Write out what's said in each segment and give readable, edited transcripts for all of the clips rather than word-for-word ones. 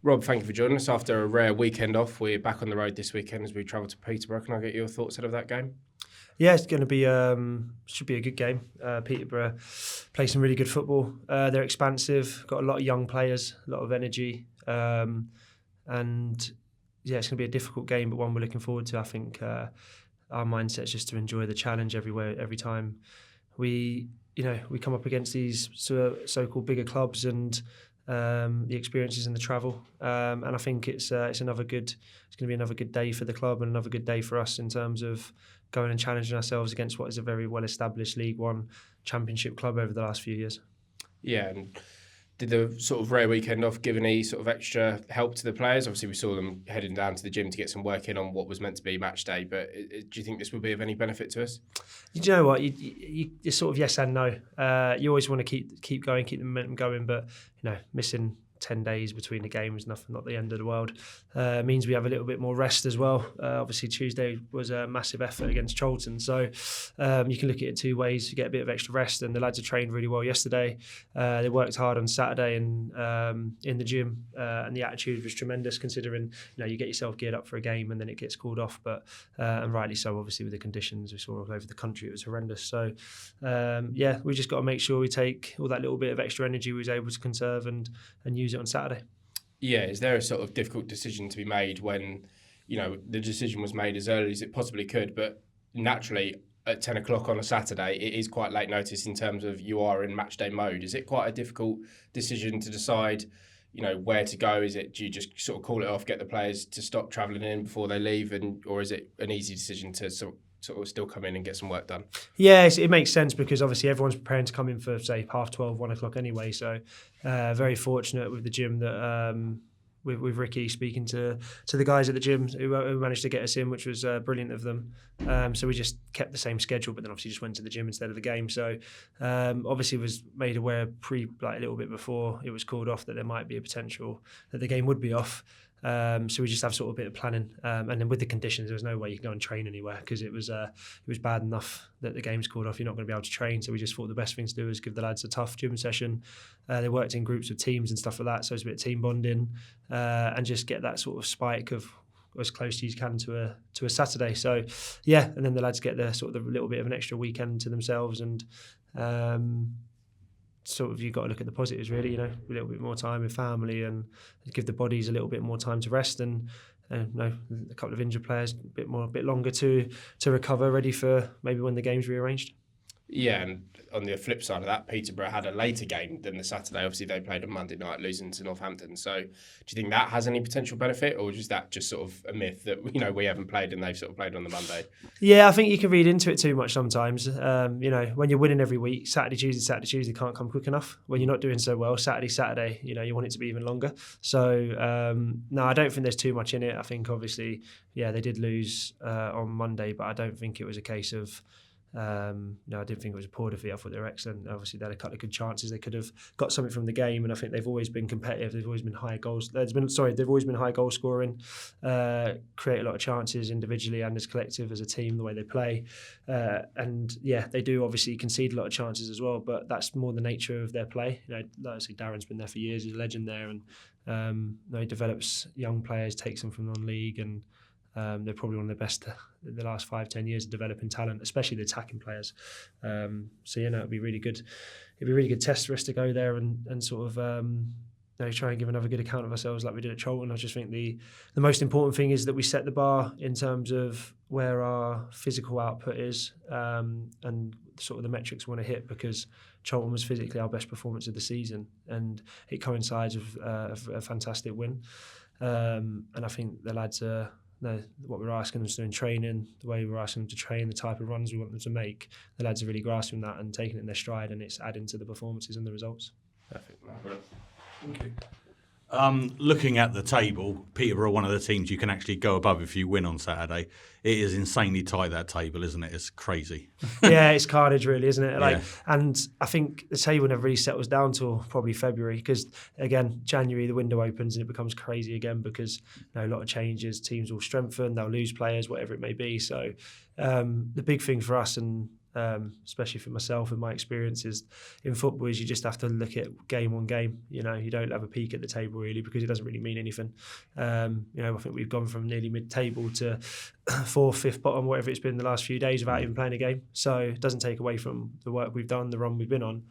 Rob, thank you for joining us. After a rare weekend off, we're back on the road this weekend as we travel to Peterborough. Can I get your thoughts out of that game? Yeah, it's going to be should be a good game. Peterborough play some really good football. They're expansive, got a lot of young players, a lot of energy, and yeah, it's going to be a difficult game, but one we're looking forward to. I think our mindset is just to enjoy the challenge every time we come up against these so-called bigger clubs and the experiences and the travel. And I think it's going to be another good day for the club and another good day for us in terms of going and challenging ourselves against what is a very well-established League One Championship club over the last few years. Yeah, and did the sort of rare weekend off give any sort of extra help to the players? Obviously, we saw them heading down to the gym to get some work in on what was meant to be match day, but do you think this will be of any benefit to us? You know what? You're sort of yes and no. You always want to keep going, keep the momentum going, but missing 10 days between the games, not the end of the world. Means we have a little bit more rest as well. Obviously, Tuesday was a massive effort against Charlton, so you can look at it two ways. You get a bit of extra rest, and the lads have trained really well yesterday. They worked hard on Saturday and in the gym, and the attitude was tremendous considering you get yourself geared up for a game and then it gets called off. But and rightly so, obviously with the conditions we saw all over the country, it was horrendous. So we just got to make sure we take all that little bit of extra energy we was able to conserve and use it on Saturday. Yeah, is there a sort of difficult decision to be made when, the decision was made as early as it possibly could, but naturally at 10 o'clock on a Saturday, it is quite late notice in terms of you are in match day mode. Is it quite a difficult decision to decide, where to go? Do you just sort of call it off, get the players to stop travelling in before they leave, or is it an easy decision to sort of still come in and get some work done? Yeah, it makes sense because obviously everyone's preparing to come in for, say, 12:30, 1 o'clock anyway. So very fortunate with the gym that with Ricky speaking to the guys at the gym who managed to get us in, which was brilliant of them. So we just kept the same schedule, but then obviously just went to the gym instead of the game. So obviously was made aware a little bit before it was called off that there might be a potential that the game would be off. So we just have sort of a bit of planning, and then with the conditions, there was no way you could go and train anywhere because it was bad enough that the game's called off. You're not going to be able to train, so we just thought the best thing to do is give the lads a tough gym session. They worked in groups of teams and stuff like that, so it's a bit of team bonding, and just get that sort of spike of as close as you can to a Saturday. So yeah, and then the lads get the little bit of an extra weekend to themselves and. Sort of you've got to look at the positives really, a little bit more time with family and give the bodies a little bit more time to rest and a couple of injured players a bit longer to recover, ready for maybe when the game's rearranged. Yeah, and on the flip side of that, Peterborough had a later game than the Saturday. Obviously, they played on Monday night, losing to Northampton. So do you think that has any potential benefit, or is that just sort of a myth that we haven't played and they've sort of played on the Monday? Yeah, I think you can read into it too much sometimes. When you're winning every week, Saturday, Tuesday can't come quick enough. When you're not doing so well, Saturday, you want it to be even longer. So, no, I don't think there's too much in it. I think, obviously, yeah, they did lose on Monday, but I don't think it was a case of... I didn't think it was a poor defeat. I thought they were excellent. Obviously, they had a couple of good chances. They could have got something from the game, and I think they've always been competitive. They've always been high goals. They've always been high goal scoring. Create a lot of chances individually and as collective as a team. The way they play, and yeah, they do obviously concede a lot of chances as well. But that's more the nature of their play. Like I say, Darren's been there for years. He's a legend there, and he develops young players, takes them from non-league and. They're probably one of the best in the last 5-10 years of developing talent, especially the attacking players. It'd be really good. It'd be a really good test for us to go there and sort of try and give another good account of ourselves like we did at Charlton. I just think the most important thing is that we set the bar in terms of where our physical output is and sort of the metrics we want to hit, because Charlton was physically our best performance of the season and it coincides with a fantastic win. And I think the lads are... what we're asking them to do in training, the way we're asking them to train, the type of runs we want them to make, the lads are really grasping that and taking it in their stride, and it's adding to the performances and the results. Perfect. Thank you. Looking at the table, Peterborough are one of the teams you can actually go above if you win on Saturday. It is insanely tight, that table, isn't it? It's crazy. Yeah, it's carnage really, isn't it? Yeah. And I think the table never really settles down till probably February, because again, January the window opens and it becomes crazy again because a lot of changes, teams will strengthen, they'll lose players, whatever it may be. So the big thing for us, and especially for myself and my experiences in football, is you just have to look at game on game. You don't have a peek at the table really, because it doesn't really mean anything. I think we've gone from nearly mid-table to 4th, 5th bottom, whatever it's been the last few days, without even playing a game. So it doesn't take away from the work we've done, the run we've been on.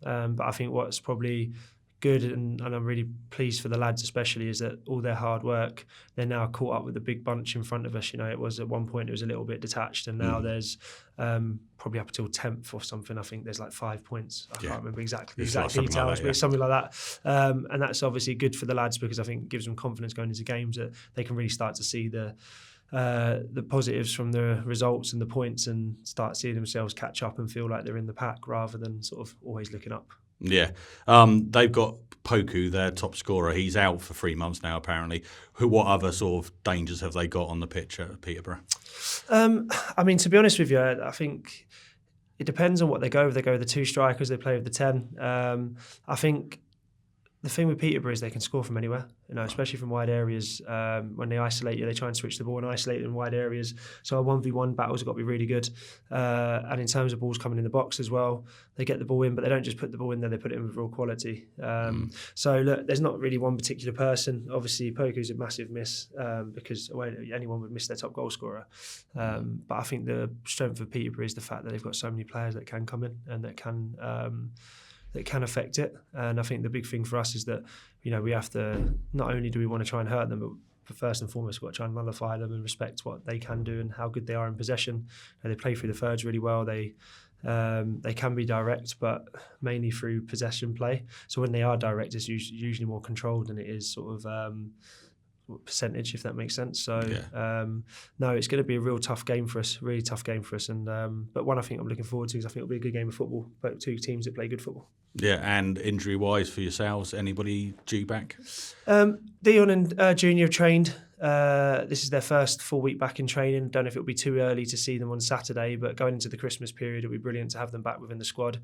But I think what's probably good, and I'm really pleased for the lads especially, is that all their hard work, they're now caught up with the big bunch in front of us. It was at one point it was a little bit detached, and now there's probably up until 10th or something. I think there's like 5 points. I can't remember exactly the exact details, but it's something like that. And that's obviously good for the lads, because I think it gives them confidence going into games that they can really start to see the positives from the results and the points, and start seeing themselves catch up and feel like they're in the pack, rather than sort of always looking up. Yeah. They've got Poku, their top scorer. He's out for 3 months now, apparently. What other sort of dangers have they got on the pitch at Peterborough? To be honest with you, I think it depends on what they go with. They go with the 2 strikers, they play with the 10. I think the thing with Peterborough is they can score from anywhere, especially from wide areas. When they isolate you, they try and switch the ball and isolate in wide areas. So our 1v1 battles have got to be really good. And in terms of balls coming in the box as well, they get the ball in, but they don't just put the ball in there, they put it in with real quality. So look, there's not really one particular person. Obviously, Poku's a massive miss, because anyone would miss their top goal scorer. But I think the strength of Peterborough is the fact that they've got so many players that can come in and that can affect it. And I think the big thing for us is that, we have to, not only do we want to try and hurt them, but first and foremost, we've got to try and nullify them and respect what they can do and how good they are in possession. And they play through the thirds really well. They can be direct, but mainly through possession play. So when they are direct, it's usually more controlled than it is sort of percentage, if that makes sense. So no, it's going to be a real tough game for us, really tough game for us. And but one I think I'm looking forward to, because I think it'll be a good game of football. But 2 teams that play good football. Yeah, and injury-wise for yourselves, anybody due back? Dion and Junior have trained. This is their first full week back in training. Don't know if it'll be too early to see them on Saturday, but going into the Christmas period, it'll be brilliant to have them back within the squad.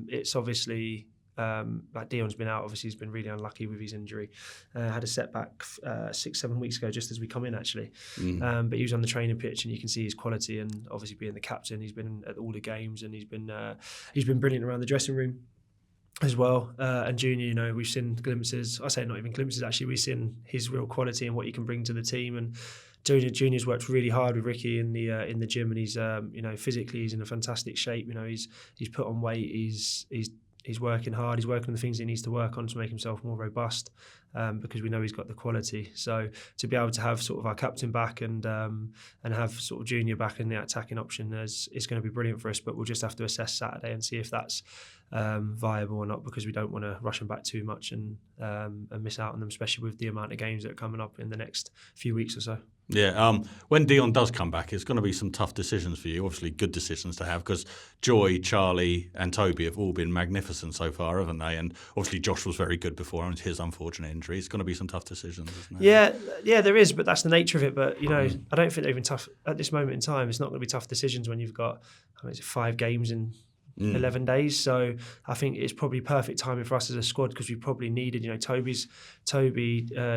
It's obviously like Dion's been out. Obviously, he's been really unlucky with his injury. Had a setback 6-7 weeks ago, just as we come in actually. But he was on the training pitch, and you can see his quality. And obviously, being the captain, he's been at all the games, and he's been brilliant around the dressing room as well. And Junior, we've seen glimpses. I say not even glimpses actually. We've seen his real quality and what he can bring to the team. And Junior's worked really hard with Ricky in the gym, and he's physically he's in a fantastic shape. He's put on weight. He's working hard. He's working on the things he needs to work on to make himself more robust, because we know he's got the quality. So to be able to have sort of our captain back and have sort of Junior back in the attacking option is going to be brilliant for us. But we'll just have to assess Saturday and see if that's viable or not, because we don't want to rush them back too much and miss out on them, especially with the amount of games that are coming up in the next few weeks or so. Yeah, when Dion does come back, it's going to be some tough decisions for you. Obviously, good decisions to have, because Joy, Charlie, and Toby have all been magnificent so far, haven't they? And obviously, Josh was very good before his unfortunate injury. It's going to be some tough decisions, isn't it? Yeah, there is, but that's the nature of it. But I don't think they're even tough at this moment in time. It's not going to be tough decisions when you've got 5 games in 11 days. So I think it's probably perfect timing for us as a squad, because we probably needed, Toby,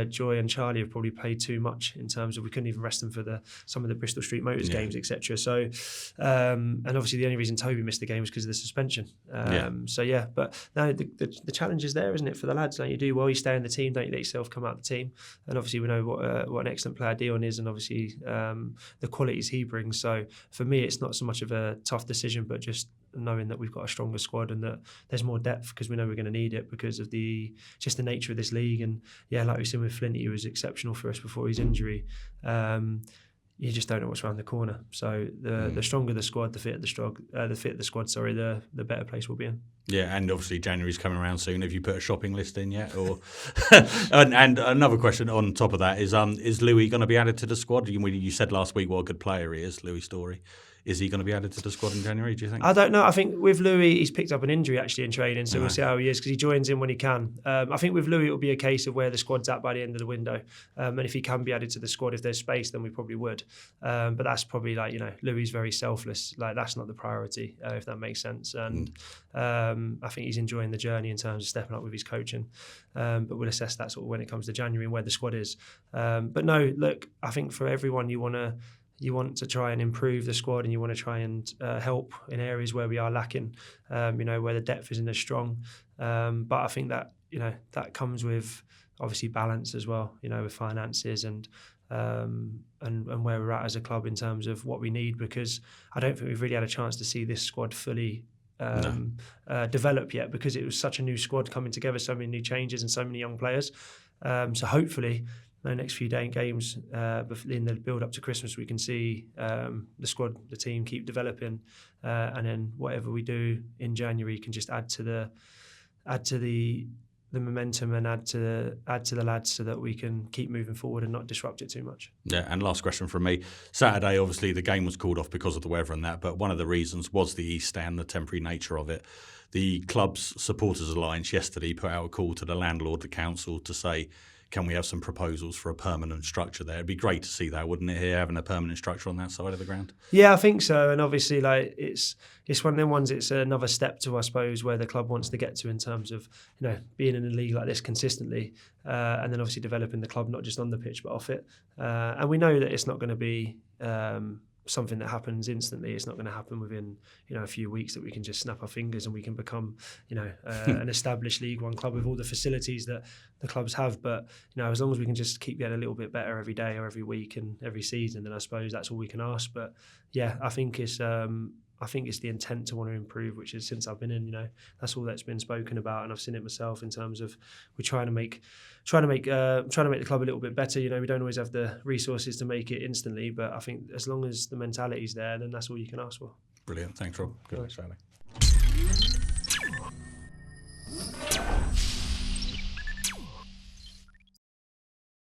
Joy and Charlie have probably played too much in terms of we couldn't even rest them for some of the Bristol Street Motors games, etc. So and obviously the only reason Toby missed the game was because of the suspension. But no, the challenge is there, isn't it, for the lads? Don't you do well, you stay in the team, don't you let yourself come out of the team? And obviously we know what an excellent player Dion is, and obviously the qualities he brings. So for me, it's not so much of a tough decision, but just knowing that we've got a stronger squad and that there's more depth, because we know we're going to need it because of the nature of this league. And like we seen with Flinty, who was exceptional for us before his injury. You just don't know what's around the corner. So the stronger the squad, the fitter the squad. The better place we'll be in. Yeah, and obviously January's coming around soon. Have you put a shopping list in yet? Or and another question on top of that is Louis going to be added to the squad? You said last week what a good player he is, Louis Story. Is he going to be added to the squad in January, do you think? I don't know. I think with Louis, he's picked up an injury actually in training, so we'll see how he is, because he joins in when he can. I think with Louis, it'll be a case of where the squad's at by the end of the window. And if he can be added to the squad, if there's space, then we probably would. But that's probably Louis is very selfless. That's not the priority, if that makes sense. And I think he's enjoying the journey in terms of stepping up with his coaching. But we'll assess that sort of when it comes to January and where the squad is. But no, look, I think for everyone, you want to you want to try and improve the squad, and you want to try and help in areas where we are lacking, where the depth isn't as strong. But I think that, that comes with obviously balance as well, with finances and where we're at as a club in terms of what we need, because I don't think we've really had a chance to see this squad fully develop yet, because it was such a new squad coming together, so many new changes and so many young players. So hopefully the next few games in the build up to Christmas, we can see the squad, the team keep developing, and then whatever we do in January can just add to the momentum and add to the lads, so that we can keep moving forward and not disrupt it too much. Yeah, and last question from me. Saturday, obviously, the game was called off because of the weather and that, but one of the reasons was the East Stand, the temporary nature of it. The club's supporters alliance yesterday put out a call to the landlord, the council, to say, can we have some proposals for a permanent structure there? It'd be great to see that, wouldn't it, here, having a permanent structure on that side of the ground? Yeah, I think so. And obviously, it's one of them ones, it's another step to, I suppose, where the club wants to get to in terms of, being in a league like this consistently, and then obviously developing the club, not just on the pitch, but off it. And we know that it's not going to be something that happens instantly. It's not going to happen within a few weeks, that we can just snap our fingers and we can become an established League One club with all the facilities that the clubs have. But as long as we can just keep getting a little bit better every day or every week and every season, then I suppose that's all we can ask. But yeah, I think it's the intent to want to improve, which is, since I've been in, that's all that's been spoken about, and I've seen it myself in terms of we're trying to make the club a little bit better. We don't always have the resources to make it instantly, but I think as long as the mentality's there, then that's all you can ask for. Brilliant, thanks Rob. Good luck, Sally.